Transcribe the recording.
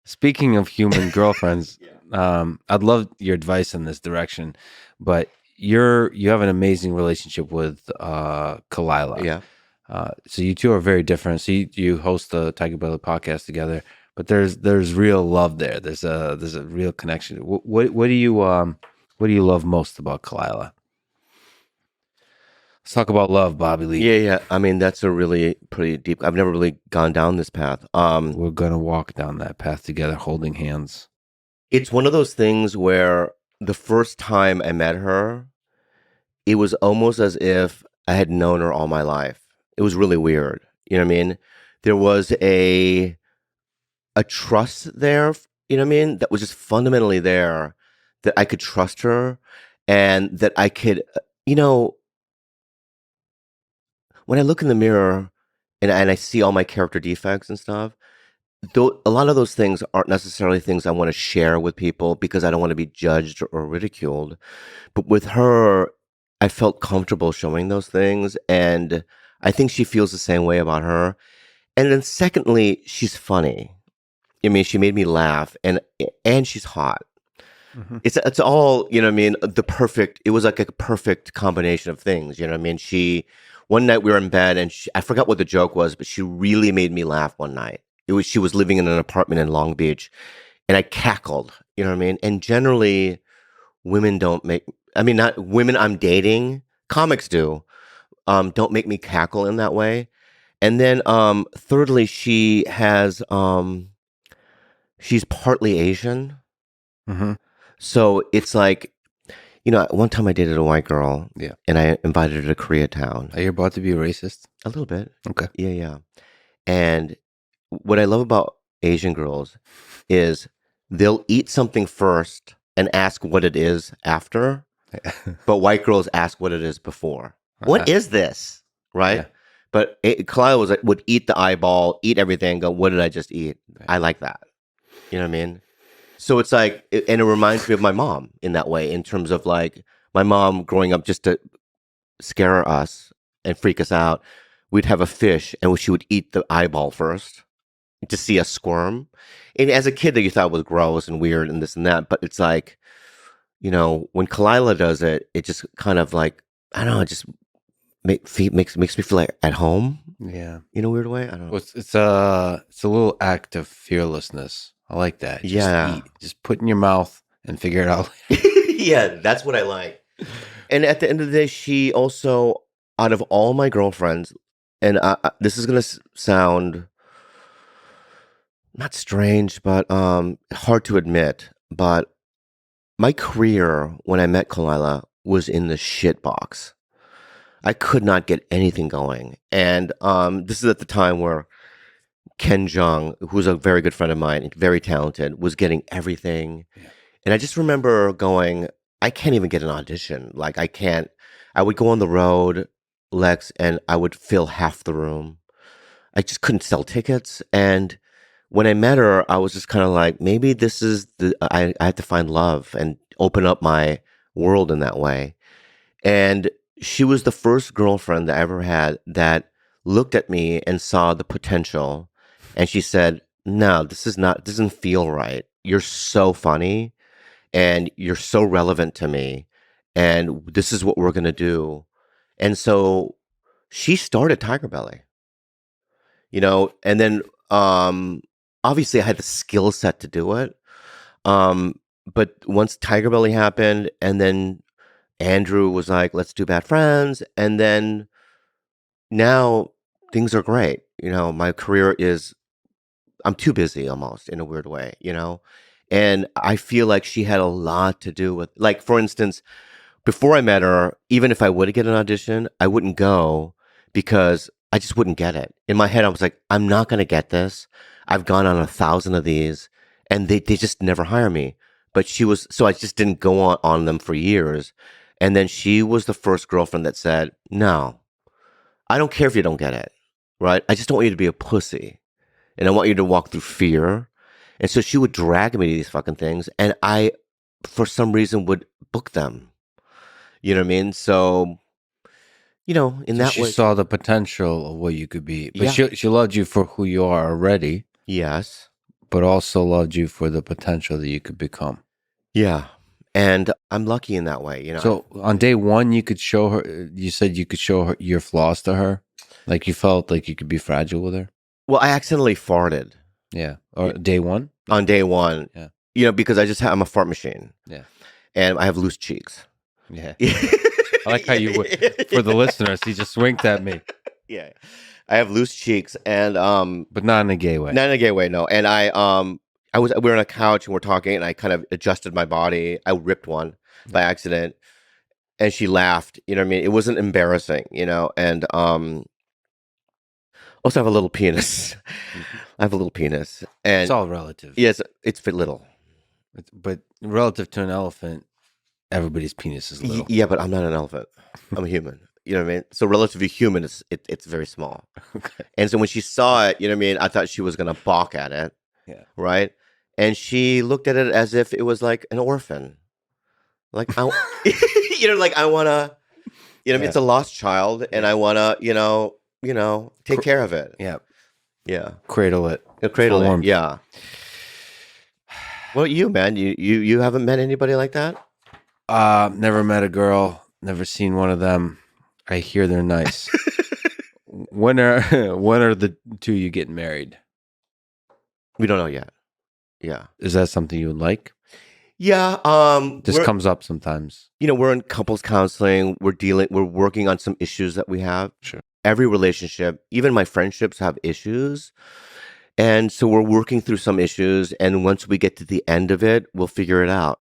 Speaking of human girlfriends, Yeah. I'd love your advice in this direction, but you have an amazing relationship with Khalyla. Yeah. So you two are very different. So you host the TigerBelly podcast together, but there's real love there. There's a real connection. What do you love most about Khalyla? Let's talk about love, Bobby Lee. Yeah, yeah. I mean, that's a really pretty deep. I've never really gone down this path. We're gonna walk down that path together, holding hands. It's one of those things where the first time I met her, it was almost as if I had known her all my life. It was really weird. You know what I mean? There was a trust there, you know what I mean? That was just fundamentally there, that I could trust her and that I could, you know, when I look in the mirror and I see all my character defects and stuff, though a lot of those things aren't necessarily things I want to share with people because I don't want to be judged or ridiculed. But with her, I felt comfortable showing those things, and I think she feels the same way about her. And then secondly, she's funny. I mean, she made me laugh, and she's hot. Hmm. It's all, you know what I mean, the perfect, it was like a perfect combination of things, you know what I mean? One night we were in bed and I forgot what the joke was, but she really made me laugh one night. She was living in an apartment in Long Beach and I cackled, you know what I mean? And generally women don't make, I mean, not women I'm dating, comics do, don't make me cackle in that way. And then, thirdly, she's partly Asian. Hmm. So it's like, one time I dated a white girl Yeah. and I invited her to Koreatown. Are you about to be racist? A little bit. Okay. Yeah, yeah. And what I love about Asian girls is they'll eat something first and ask what it is after, but white girls ask what it is before. What is this? Yeah. Right? But Khalyla would eat the eyeball, eat everything, go, what did I just eat? I like that. You know what I mean? So it's like, and it reminds me of my mom in that way, in terms of like my mom growing up just to scare us and freak us out. We'd have a fish and she would eat the eyeball first to see us squirm. And as a kid, that you thought was gross and weird and this and that. But it's like, when Khalyla does it, it just kind of like, I don't know, it just makes me feel like at home Yeah. in a weird way. I don't know. Well, it's a little act of fearlessness. I like that. Just Yeah. eat. Just put in your mouth and figure it out. Yeah, that's what I like. And at the end of the day, she also, out of all my girlfriends, and this is gonna sound not strange, but hard to admit, but my career when I met Khalyla was in the shit box. I could not get anything going, and this is at the time where Ken Jeong, who's a very good friend of mine, very talented, was getting everything. Yeah. And I just remember going, I can't even get an audition. Like, I can't. I would go on the road, Lex, and I would fill half the room. I just couldn't sell tickets. And when I met her, I was just kind of like, maybe this is I have to find love and open up my world in that way. And she was the first girlfriend that I ever had that looked at me and saw the potential. And she said, no, doesn't feel right. You're so funny and you're so relevant to me. And this is what we're going to do. And so she started Tiger Belly, and then obviously I had the skill set to do it. But once Tiger Belly happened, and then Andrew was like, let's do Bad Friends. And then now things are great. My career is, I'm too busy almost in a weird way, and I feel like she had a lot to do with, like, for instance, before I met her, even if I would get an audition, I wouldn't go because I just wouldn't get it. In my head, I was like, I'm not going to get this. I've gone on 1,000 of these and they just never hire me. But so I just didn't go on them for years. And then she was the first girlfriend that said, no, I don't care if you don't get it, right? I just don't want you to be a pussy. And I want you to walk through fear. And so she would drag me to these fucking things. And I, for some reason, would book them. You know what I mean? So, in So that she way, saw the potential of what you could be, but yeah, she loved you for who you are already. yes, but also loved you for the potential that you could become. Yeah. And I'm lucky in that way, you know. So on day one, you could show her. You said you could show her your flaws to her, like you felt like you could be fragile with her. Well, I accidentally farted Yeah. Or day one. on day one, Yeah. you know, because I'm a fart machine Yeah. and I have loose cheeks. Yeah. I like how you for the listeners. He just winked at me, Yeah. I have loose cheeks and but not in a gay way. not in a gay way, no. And we were on a couch and we're talking and I kind of adjusted my body. I ripped one by accident and she laughed, you know what I mean? It wasn't embarrassing, you know, and also I have a little penis. I have a little penis. And It's all relative. yes, it's little. But relative to an elephant, everybody's penis is little. Yeah, but I'm not an elephant. I'm a human. You know what I mean? So relative to human, it's very small. Okay. And so when she saw it, you know what I mean? I thought she was going to balk at it. Yeah. Right. And she looked at it as if it was like an orphan. Like, you know, like I want to, you know, Yeah. it's a lost child and I want to, you know, take care of it. Yeah. Yeah. Cradle it. Cradle warmth. it. Yeah. Well, you, man, you haven't met anybody like that? Never met a girl. Never seen one of them. I hear they're nice. when are the two you getting married? We don't know yet. Yeah. Is that something you would like? Yeah. This comes up sometimes. You know, we're in couples counseling. We're working on some issues that we have. Sure. Every relationship, even my friendships have issues. And so we're working through some issues. And once we get to the end of it, we'll figure it out.